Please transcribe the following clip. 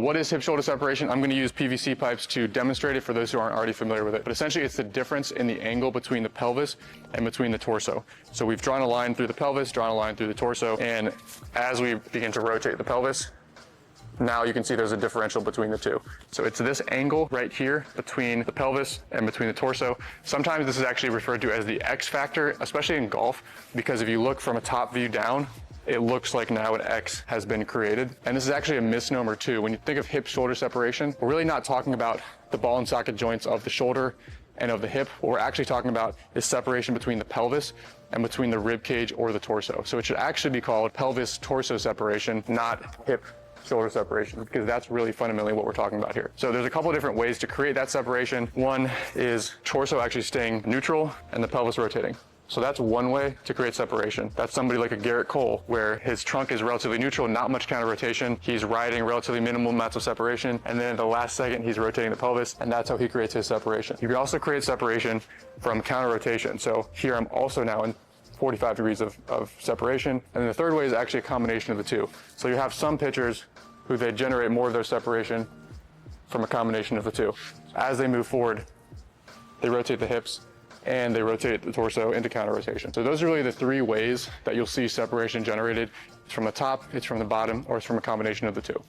What is hip-shoulder separation? I'm going to use PVC pipes to demonstrate it for those who aren't already familiar with it. But essentially, it's the difference in the angle between the pelvis and between the torso. So we've drawn a line through the pelvis, drawn a line through the torso, and as we begin to rotate the pelvis, now you can see there's a differential between the two. So it's this angle right here between the pelvis and between the torso. Sometimes this is actually referred to as the X factor, especially in golf, because if you look from a top view down, it looks like now an X has been created. And this is actually a misnomer too. When you think of hip-shoulder separation, we're really not talking about the ball and socket joints of the shoulder and of the hip. What we're actually talking about is separation between the pelvis and between the rib cage or the torso. So it should actually be called pelvis-torso separation, not hip-shoulder separation, because that's really fundamentally what we're talking about here. So there's a couple of different ways to create that separation. One is torso actually staying neutral and the pelvis rotating. So that's one way to create separation. That's somebody like a Garrett Cole, where his trunk is relatively neutral, not much counter rotation. He's riding relatively minimal amounts of separation, and then at the last second, he's rotating the pelvis, and that's how he creates his separation. You can also create separation from counter rotation. So here I'm also now in 45 degrees of separation. And then the third way is actually a combination of the two. So you have some pitchers who they generate more of their separation from a combination of the two. As they move forward, they rotate the hips, and they rotate the torso into counter rotation. So those are really the three ways that you'll see separation generated. It's from the top, it's from the bottom, or it's from a combination of the two.